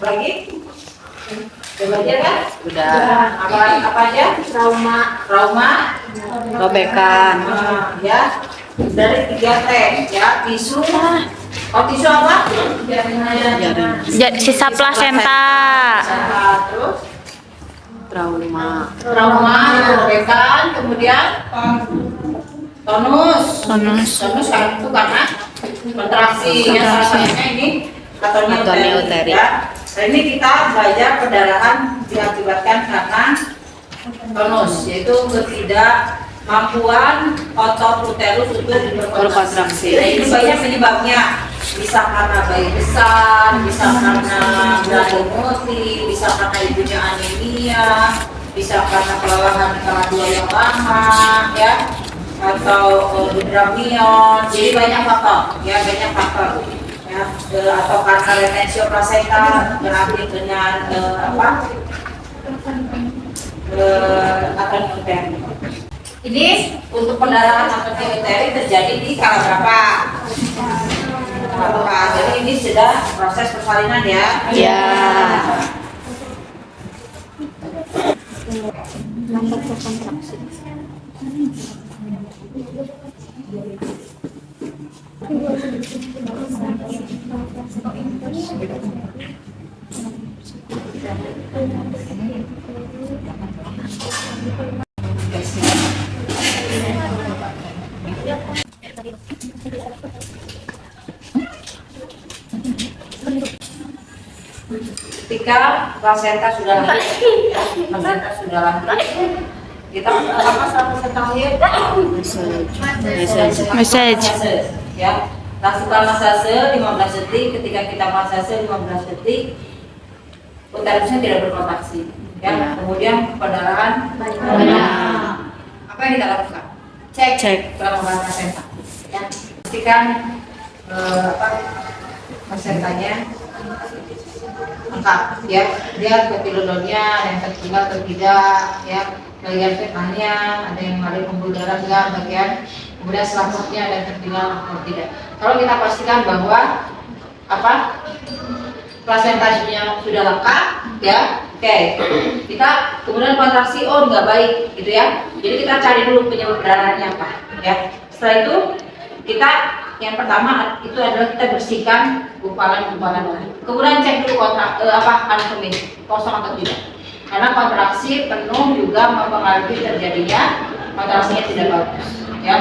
Lagi? Belajar kan? Sudah. Apa aja? Trauma, Robekan. ya. Dari 3 T, ya. Tisu. Oh, tisu apa? Sisa plasenta. Terus Trauma. robekan, kemudian tonus kan itu karena kontraksi ya, salah satunya ini Atoneuteri. ya. Dan ini kita belajar perdarahan diakibatkan karena tonus, yaitu ketidakmampuan otot uterus untuk berkontraksi. Nah, ini banyak penyebabnya, bisa karena bayi besar, bisa karena berada moti, bisa karena ibunya anemia, bisa karena kelelahan di kala 2 yang lama, ya, atau hidramion. Jadi banyak faktor, ya, ya, atau karena retensio plasenta berakhir dengan atoneuteri. Ini untuk pendarahan atoneuteri terjadi di kala berapa? Jadi ini sudah proses persalinan ya. Ya. Ketika plasenta sudah lahir, kita apa setelah plasenta lahir? Message. Ya, lakukan masase 15 detik. Ketika kita masase 15 detik, uterusnya tidak berkontraksi. Ya, kemudian pendarahan banyak. Apa yang kita lakukan? Cek kelembaban plasenta. Ya, pastikan plasentanya lengkap, ya. Lihat kepilodonnya ada yang tertinggal atau tidak, ya. Bagian venanya ada yang mengalir pembuluh darah enggak, bagian kemudian selanjutnya ada yang tertinggal atau tidak. Kalau kita pastikan bahwa plasentanya sudah lengkap, ya, oke. Kita kemudian kontraksi, nggak baik, gitu ya. Jadi kita cari dulu penyebab perdarahannya apa, ya. Setelah itu kita yang pertama itu adalah kita bersihkan gumpalan-gumpalan darah. Kemudian cek dulu anatomi kosong atau tidak. Karena kontraksi penuh juga mempengaruhi terjadinya kontraksinya tidak bagus. Ya,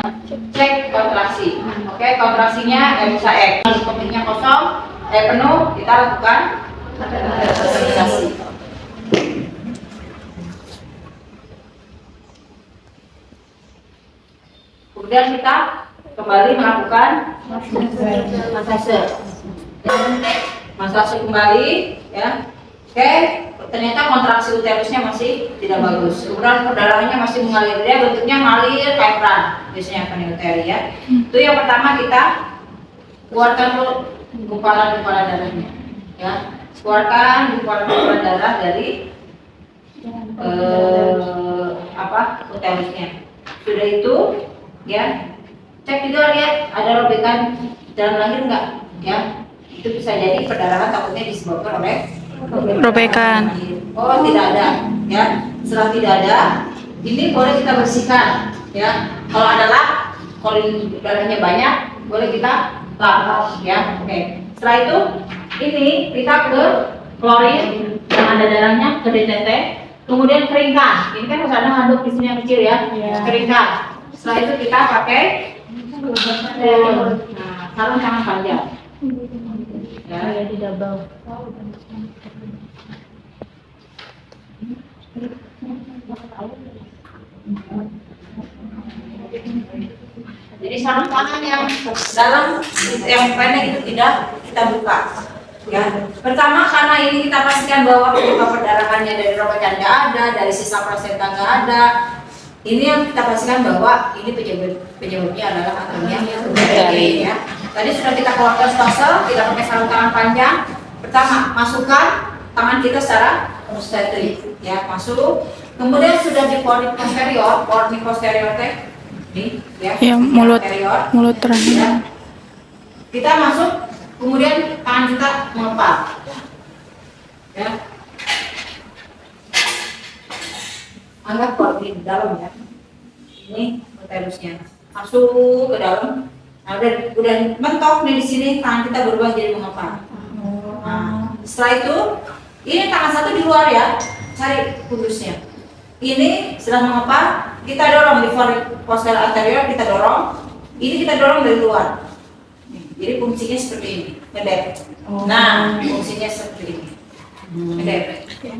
cek kontraksi. Oke, kontraksinya bisa kepingnya kosong, penuh, kita lakukan sterilisasi. Kemudian kita kembali melakukan masase kembali, ya. Oke, ternyata kontraksi uterusnya masih tidak bagus. Kemudian perdarahannya masih mengalir, dia bentuknya ngalir kayak keran, biasanya atoneuteri, ya. Itu yang pertama, kita keluarkan dulu gumpalan-gumpalan darahnya, ya. Keluarkan gumpalan-gumpalan darah dari uterusnya. Sudah itu, ya, cek juga, lihat ada robekan jalan lahir enggak, ya. Itu bisa jadi perdarahan takutnya disebabkan oleh Robekan. Oh, tidak ada, ya. Setelah tidak ada, ini boleh kita bersihkan, ya. Kalau ada lap, kalau darahnya banyak, boleh kita lap, ya. Oke. Setelah itu, ini kita ke klorin yang ada darahnya, ke DTT, kemudian keringkan. Ini kan harus ada handuk di sini yang kecil, ya. Keringkan. Setelah itu kita pakai sarung tangan panjang. Ya, di double. Jadi sarung tangan yang dalam yang pendek itu tidak kita buka. Ya, pertama karena ini kita pastikan bahwa penyebab perdarahannya dari robekan nggak ada, dari sisa plasenta nggak ada. Ini yang kita pastikan bahwa ini penyebabnya adalah atoneuteri, ya. Tadi sudah kita keluarkan stosel, kita pakai sarung tangan panjang. Pertama, masukkan tangan kita secara obstetrik, ya, masuk. Kemudian sudah di cornea posterior, ini, ya, mulut posterior, terakhir. ya. Kita masuk, kemudian tangan kita mengepal. ya. Anggap kalau di dalam ya. Ini uterusnya masuk ke dalam. Nah, udah mentok nih di sini, tangan kita berubah jadi mengepal. Nah, setelah itu ini tangan satu di luar ya, cari kudusnya. Ini setelah mengepal, kita dorong di posterior anterior, kita dorong. Ini kita dorong dari luar. Jadi fungsinya seperti ini, ngedep. Nah, fungsinya seperti ini, ngedep.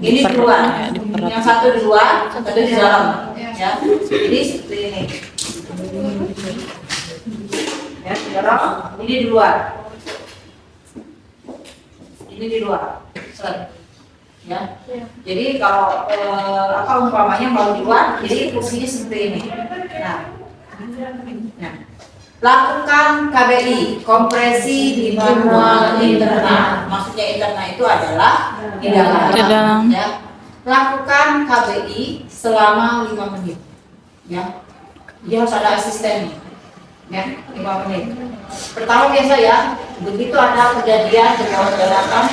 Ini di luar, yang satu di luar, satu di dalam. Ya, jadi seperti ini. Ya, dorong. Ini di luar. Ini di luar. Ya. Jadi kalau umpamanya mau di luar, jadi fungsinya seperti ini. Nah, lakukan KBI, kompresi di manual internal. Maksudnya internal itu adalah di dalam. Di dalam. Ya. Lakukan KBI selama 5 menit. Ya. Jadi harus ada asistennya. Ya, 5 menit. Pertama biasa ya, begitu ada kejadian di bawah daratan,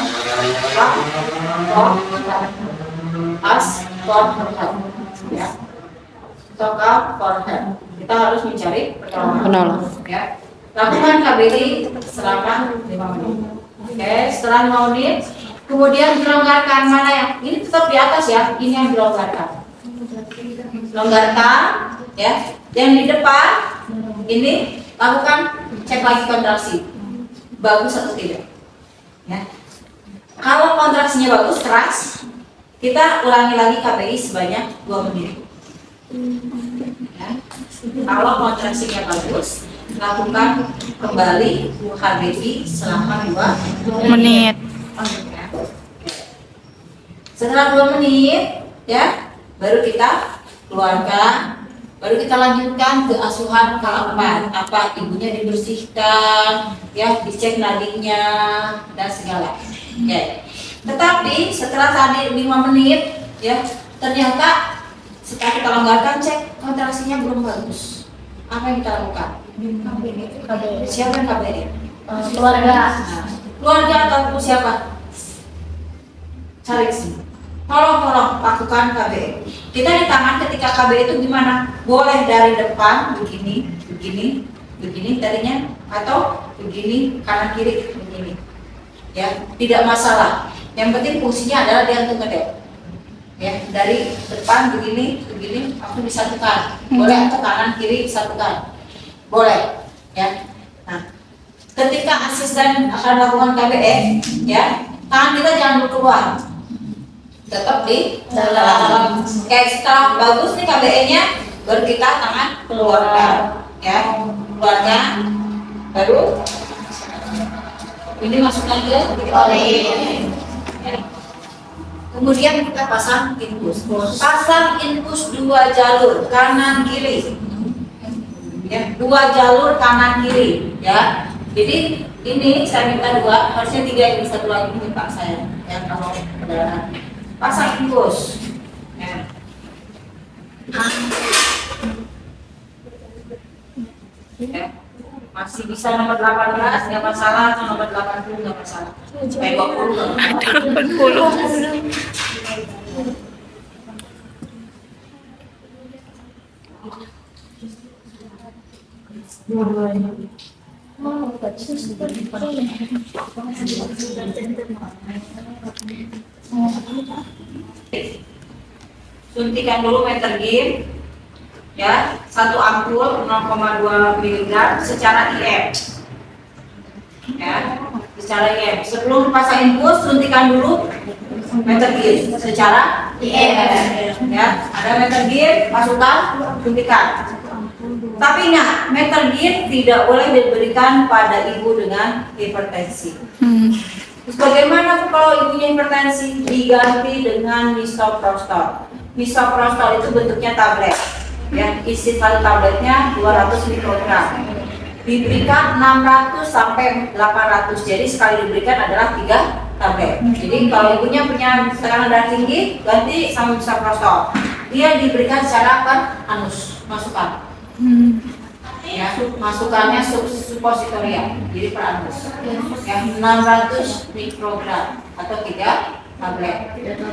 ya, forehead. Kita harus mencari pertolongan. Ya. Lakukan KBI selama 5 menit. Oke, setelah 5 menit, kemudian dilonggarkan mana yang ini tetap di atas ya, ini yang dilonggarkan. Longgarkan, ya. Yang di depan ini lakukan cek lagi kontraksi, bagus atau tidak. Ya. Kalau kontraksinya bagus, keras, kita ulangi lagi KBI sebanyak 2 menit. Ya. Kalau kontraksinya bagus, lakukan kembali KBI selama 2 Menit. Setelah 2 menit, ya, baru kita keluarkan. Baru kita lanjutkan ke asuhan keempat. Apa ibunya dibersihkan, ya, dicek nadinya dan segala. Oke. Tetapi setelah tadi 5 menit, ya, ternyata setelah kita longgarkan cek kontraksinya belum bagus. Apa yang kita lakukan? Siapa yang KBR? Keluarga. Nah, keluarga atau siapa? Cari sini. Tolong lakukan KBE. Kita di tangan ketika KBE itu gimana? Boleh dari depan begini, tadinya, atau begini kanan kiri begini. Ya, tidak masalah. Yang penting fungsinya adalah dia untuk ngedep. Ya, dari depan begini, langsung disatukan. Boleh atau kanan kiri disatukan. Boleh. Ya. Nah, ketika asisten akan melakukan KBE, ya, tangan kita jangan keluar. Tetap di dalam. Kayak setelah bagus nih KBE-nya, baru kita tangan keluarkan, ya, keluarkan, baru ini masukkan ke oleh. Kemudian kita pasang infus. Pasang infus 2 jalur kanan kiri, ya, 2 jalur kanan kiri, ya. Jadi ini saya minta 2, harusnya 3, ini 1 lagi ini Pak saya, ya, kalau perdarahan. Pasang infus. Ya. Ya. Masih bisa nomor 18 nggak masalah, atau nomor 80 nggak masalah. Sampai 20. 80. Suntikan dulu Metergin, ya, 1 ampul 0,2 mg secara IM, ya, secara IM. Sebelum pasang infus, suntikan dulu Metergin secara IM, ya. Ada Metergin, masukkan, suntikan. Tapi ingat, Metergin tidak boleh diberikan pada ibu dengan hipertensi. Terus bagaimana kalau ibunya hipertensi? Diganti dengan misoprostol. Misoprostol itu bentuknya tablet, ya, isi satu tabletnya 200 mikrogram. Diberikan 600 sampai 800. Jadi sekali diberikan adalah 3 tablet. Jadi kalau ibunya punya tekanan darah tinggi, ganti sama misoprostol. Dia diberikan secara per anus, masukkan. Ya, masukannya suppositoria, jadi per anus. Ya, 600 mikrogram atau 3 tablet.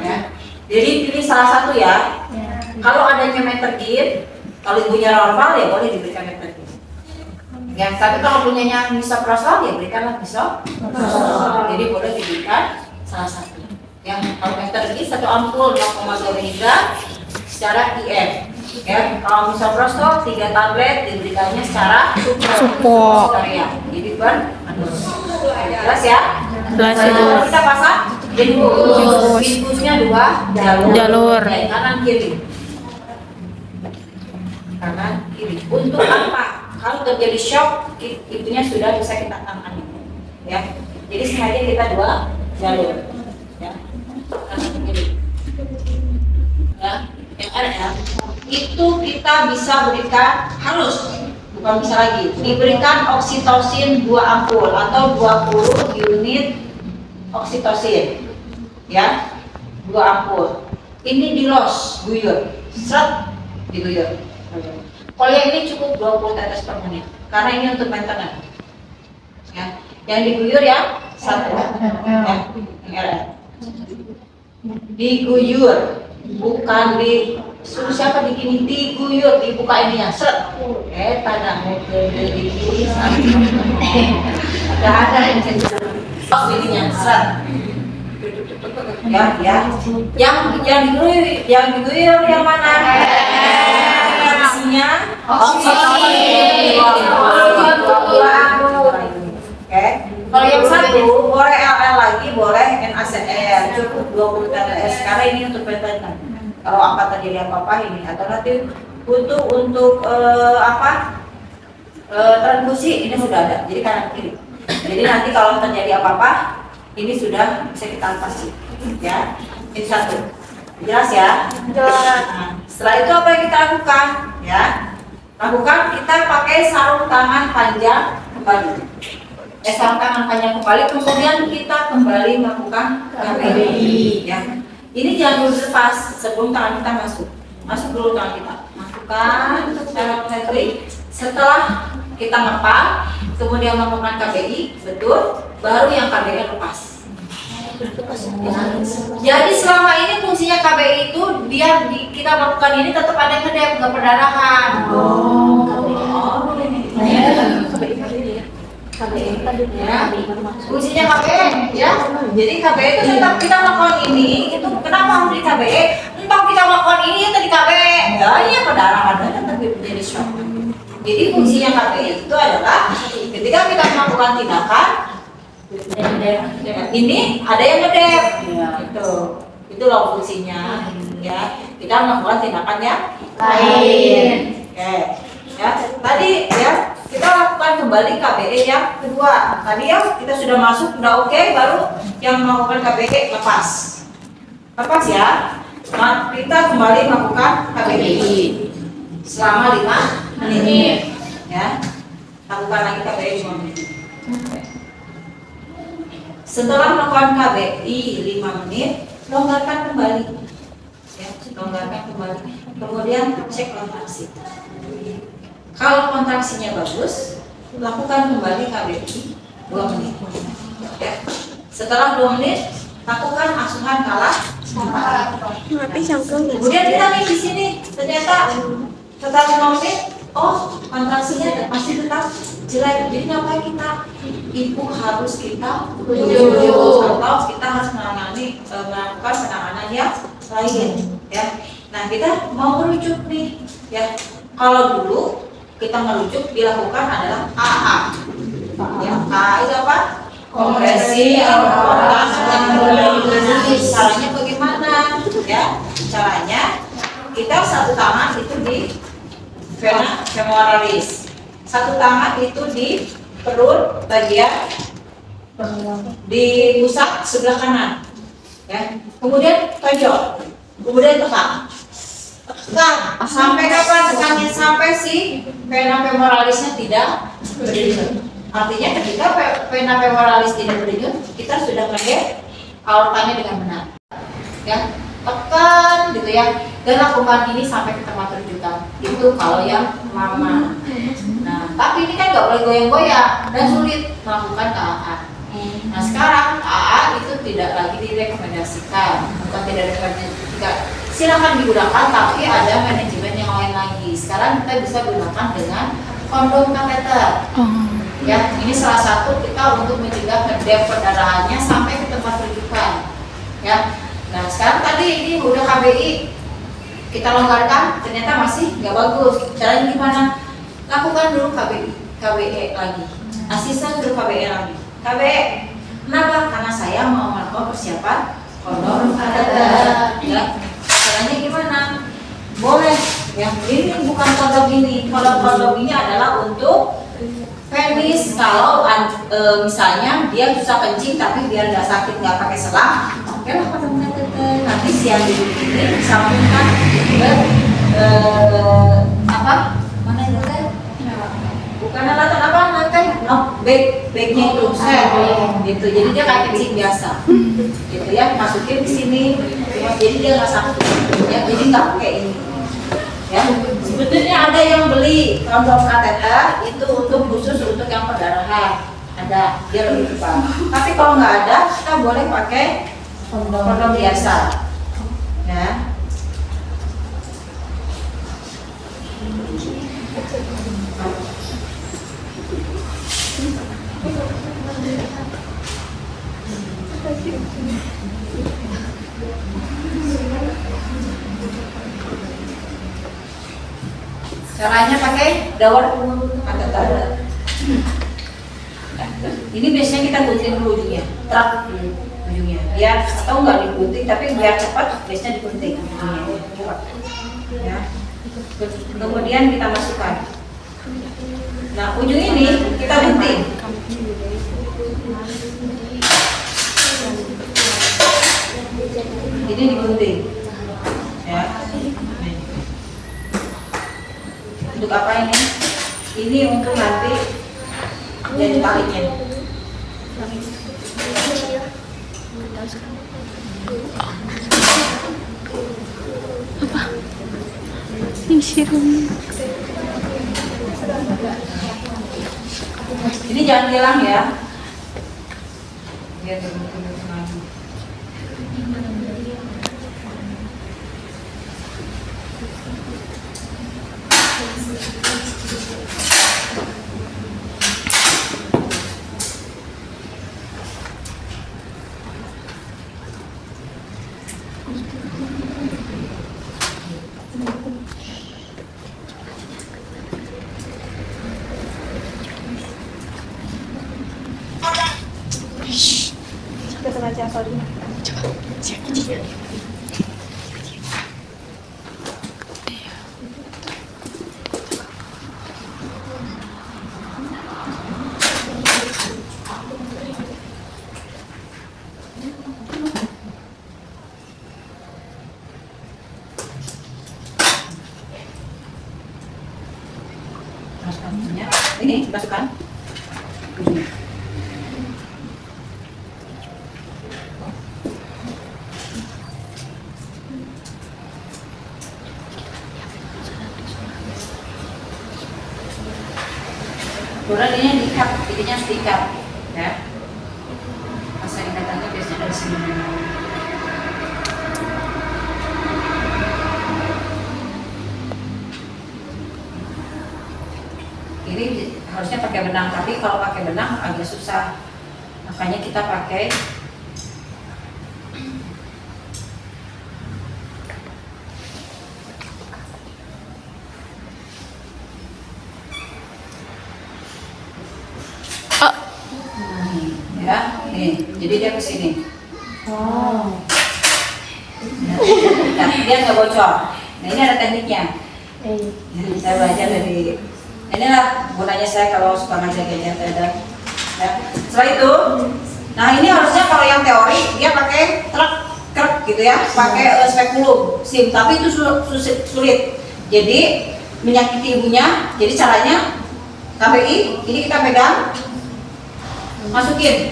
Ya. Jadi pilih salah satu ya. Kalau adanya Metergin, kalau ibunya normal ya boleh diberikan Metergin. Ya, tapi kalau punyanya misoprostol ya berikanlah misoprostol. Jadi boleh diberikan salah satu. Yang kalau Metergin 1 ampul 0,2 mg secara IM. Ya, kalau misoprostol 3 tablet diberikannya secara Supo. Jadi jelas ya. Jelas, Nah, Ibu. kita pasang infus. Infusnya 2 Jalur. Ya, kanan kiri. Kanan kiri. Untuk apa? Kalau terjadi shock, ibunya sudah bisa kita tangani. Ya. Jadi sengaja kita 2 jalur. Ya. Kanan kiri. Ya. Yang ada ya. Itu kita bisa berikan harus bukan bisa lagi diberikan oksitosin 2 ampul atau 20 unit oksitosin ya 2 ampul ini dilos guyur seret diguyur. Kalau yang ini cukup 20 tetes per menit karena ini untuk maintenance ya. Yang diguyur ya 1 ya diguyur bukan di suruh siapa digini diguyur dibuka ininya seret tanda di kiri ada yang begininya seret ya yang diguyur yang mana isinya oksitosin oke. Kalau yang satu boleh LL lagi boleh NaCl cukup 20 TLS karena ini untuk maintenance. Kalau apa terjadi apa-apa ini atau nanti butuh untuk transfusi ini sudah ada jadi kanan kiri. Jadi nanti kalau terjadi apa-apa ini sudah bisa kita atasi ya. Ini satu jelas ya. Nah, setelah itu apa yang kita lakukan ya? Lakukan kita pakai sarung tangan panjang kembali. Sarung tangan panjang kembali kemudian kita kembali melakukan KBI ya. Ini jangan dulu lepas sebelum tangan kita masuk dulu tangan kita masukkan secara klik. Setelah kita ngepal kemudian melakukan KBI betul baru yang KBI lepas. Jadi selama ini fungsinya KBI itu biar kita melakukan ini tetap ada ngedep nggak perdarahan. KBE ya. Fungsinya KBE ya. Jadi KBE itu tetap kita melakukan ini itu kenapa harus di KBE? Entah kita melakukan ini atau di KBE. Ya iya perdarahannya tetap jadi shock. Jadi fungsinya KBE itu adalah ketika kita melakukan tindakan ini ada yang ngedep itu loh fungsinya ya. Kita melakukan tindakan yang lain. Oke. Ya, tadi ya kita lakukan kembali KBE yang kedua. Tadi ya kita sudah masuk, sudah oke, baru yang melakukan KBE lepas ya. Nah, kita kembali melakukan KBE selama 5 menit. Ya, lakukan lagi KBE 5 menit. Setelah melakukan KBE 5 menit, longgarkan kembali. Ya, longgarkan kembali. Kemudian cek kontraksi. Kalau kontraksinya bagus, lakukan kembali KBI 2 menit. Ya. Setelah 2 menit, lakukan asuhan kalah. Kemudian kita nih di sini ternyata setelah 5 menit, oh kontraksinya masih tetap jelek. Jadi ngapain kita? Ibu harus kita rujuk atau kita harus melakukan penanganan yang lain. Ya. Nah kita mau merujuk nih. Ya. Kalau dulu kita merujuk dilakukan adalah AA. Ya, AA itu apa? Kompresi aorta. Caranya bagaimana? Ya, caranya kita satu tangan itu di vena femoralis, satu tangan itu di perut bagian di pusat sebelah kanan. Ya, kemudian tonjol, kemudian tekan. Tekan sampai kapan tekannya? Sampai si vena femoralisnya tidak berdenyut. Artinya ketika vena femoralis tidak berdenyut, kita sudah ngedep aortanya dengan benar. Ya, tekan gitu ya. Dan lakukan ini sampai ke tempat rujukan. Itu kalau yang lama. Nah, tapi ini kan nggak boleh goyang-goyang dan sulit melakukan KA. Nah sekarang AA itu tidak lagi direkomendasikan, bukan tidak direkomendasikan. Silakan digunakan, tapi ada manajemen yang lain lagi. Sekarang kita bisa gunakan dengan kondom kateter. Ya, ini salah satu kita untuk mencegah ngedep perdarahannya sampai ke tempat rujukan. Ya, nah sekarang tadi ini udah KBI kita longgarkan, ternyata masih nggak bagus. Caranya gimana? Lakukan dulu KBE lagi. Asisten dulu KBE lagi. KBE, kenapa? Karena saya mau melakukan persiapan kondom kateter. Ya, caranya gimana? Boleh. Yang ini bukan kondom ini. Kalau kondom ini adalah untuk penis, kalau misalnya dia susah kencing tapi biar nggak sakit nggak pakai selang, oke lah kondom kateter. Nanti siang dulu ini disambungkan ke apa? Mana itu teh? Bukan alatan apa teh? No, bagnya itu set, gitu. Jadi dia kayak kencing biasa, gitu ya. Masukin di sini, jadi dia nggak sakit, ya. Jadi nggak pakai ini. Ya, sebetulnya ada yang beli kondom kateter itu untuk khusus untuk yang perdarahan, ada, dia lebih cepat. Tapi kalau nggak ada, kita boleh pakai kondom biasa. Ya. Caranya pakai daur kateter. Ini biasanya kita gunting dulu ujungnya, trap ujungnya. Biar atau nggak digunting, tapi biar cepat biasanya digunting ujungnya. Ya. Kemudian kita masukkan. Nah ujung ini kita gunting. Ini digunting. Ya. Untuk apa ini? Ini untuk nanti jadi talinya. Apa? Ini sirum. Ini jangan hilang ya. Biar terbentuk lagi. Ini masukkan. Kemudian ini diikat, ininya harus diikat, ya. Masa ikatannya biasanya dari sini. Ini harusnya pakai benang, tapi kalau pakai benang agak susah, makanya kita pakai ya, nih, jadi dia ke sini. Oh. Nah, dia nggak bocor. Nah ini ada tekniknya. Saya belajar dari inilah gunanya saya kalau suka ngajar gadget ada. Ya. Setelah itu, nah ini harusnya kalau yang teori dia pakai truk gitu ya, pakai spekulum, sim, tapi itu sulit. Jadi menyakiti ibunya. Jadi caranya KBI ini kita pegang, masukin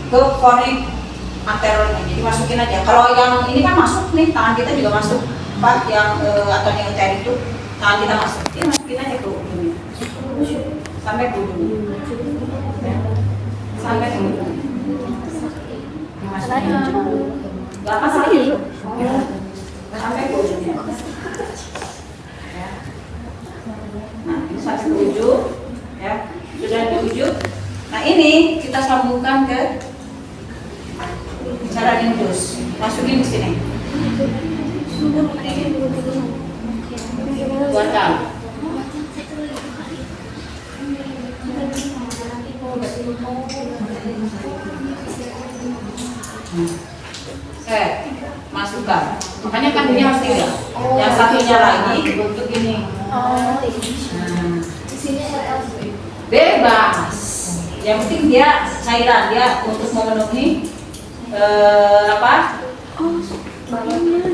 ke fornik anteriornya. Jadi masukin aja. Kalau yang ini kan masuk nih, tangan kita juga masuk. Pak yang atau yang tadi itu tangan kita masuk. Ini masukin aja ke ujungnya. Sampai ke ujung. Ya. Sampai ke ujung. 8 lagi. Sampai ke ujungnya. Ya. Nah, ini sampai ke ujung, ya. Sudah di ujung. Nah, ini kita sambungkan ke cara infus. Masukin di sini. Buatkan. Masukkan. Makanya kan ini harus 3. Yang satunya lagi untuk ini. Bebas. Yang penting dia cairan, dia untuk memenuhi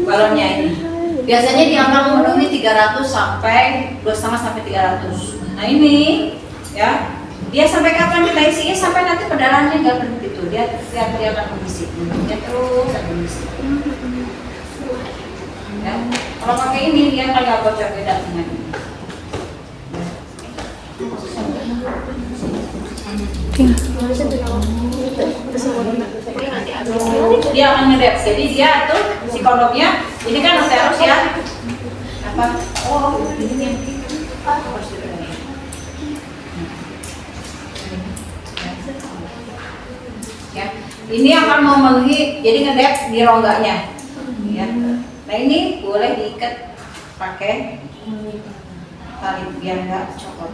balonnya ini. Biasanya dia akan memenuhi 300 sampai 2,5 sampai 300. Nah ini ya, dia sampai kapan kita isinya, sampai nanti perdarahannya nggak berhenti tuh, dia akan mengisi, dia terus akan mengisi. Ya, kalau pakai ini dia nggak bocor, beda dengan ini. Dia akan ngedep, jadi dia tuh si kondomnya ini kan harus ya apa? Oh ini ya, ini akan memenuhi, jadi ngedep di rongganya ya. Nah ini boleh diikat pakai tali biar nggak copot.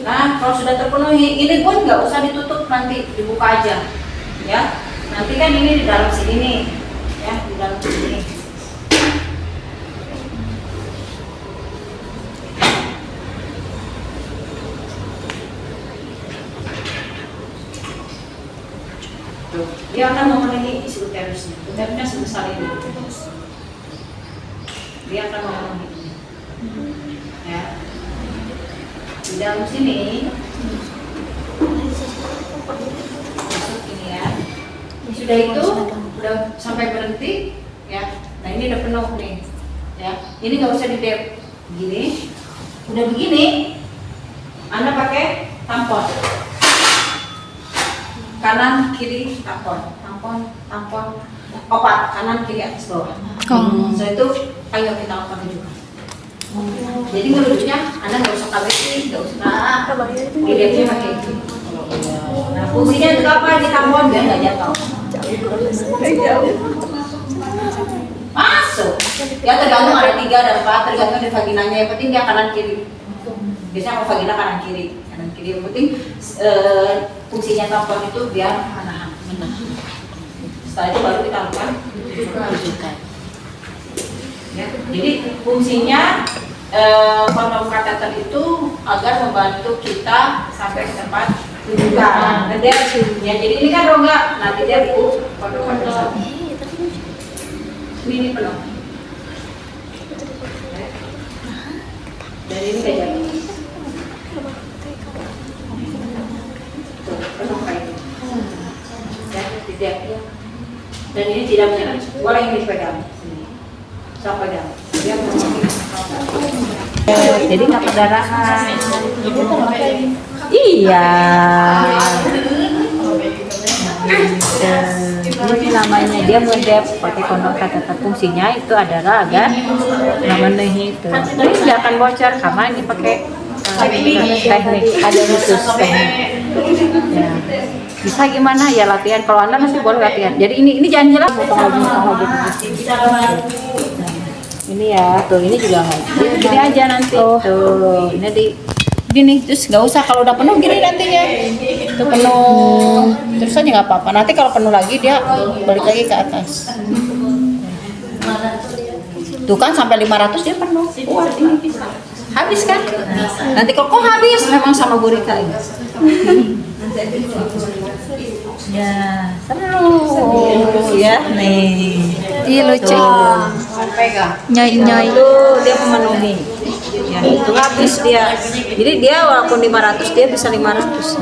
Nah, kalau sudah terpenuhi, ini pun nggak usah ditutup, nanti dibuka aja, ya. Nanti kan ini di dalam sini nih, ya, di dalam sini. Tuh, dia akan memenuhi isi uterusnya. Uterusnya sebesar ini. Dia akan memenuhi ini, ya. Di dalam sini masuk ini ya. Sudah itu udah sampai berhenti ya. Nah ini udah penuh nih ya. Ini nggak usah didep begini. Udah begini, Anda pakai tampon kanan kiri, tampon opat kanan kiri atas bawah. Setelah itu ayo kita lakukan juga. Jadi ngerujuknya Anda nggak usah KBI, nggak usah ini aja pakai itu. Nah fungsinya itu apa? Di tampon biar nggak jatuh. Masuk. Ya tergantung, ada 3 dan 4 tergantung dari vaginanya. Yang penting dia kanan kiri. Biasanya kalau vagina kanan kiri. Yang penting fungsinya tampon itu biar menahan. Setelah itu baru kita lakukan rujukan. Ya, jadi fungsinya kondom kateter itu agar membantu kita sampai ke tempat rujukan. Ya, jadi ini kan rongga, nanti dia kondom kateter. Ini penuh. Dari ini udah jadi. Tuh, penuh kayak ini. Ya, tidak. Dan ini tidak menyerang. Boleh ini dipegang. Sampai dalam. Jadi nggak perdarahan. Iya. Ini namanya dia ngedep pakai kondom kateter. Fungsinya itu adalah agar memenuhi itu. Ini tidak akan bocor karena ini pakai teknik, ada khusus teknik. Ya. Bisa gimana ya latihan, kalau Anda nanti boleh latihan. Jadi ini jangan jelas potong lagi. Ini ya, tuh ini juga nggak. Gini aja nanti. Tuh, ini di gini, terus nggak usah kalau udah penuh gini nantinya. Tuh penuh, terus aja nggak apa-apa. Nanti kalau penuh lagi dia balik lagi ke atas. Tuh kan sampai 500 dia penuh. Wah, ini bisa. Habis kan? Nanti kok habis memang sama gurita ini. Ya, seru ya nih. Iya lucu. Pegang. Nyai. Itu dia memenuhi. Ya. itu habis dia. Jadi dia walaupun 500 dia bisa 500.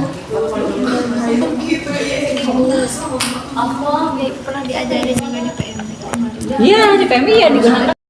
Pernah diajarin juga di PMI. Iya, di PMI ya digunakan.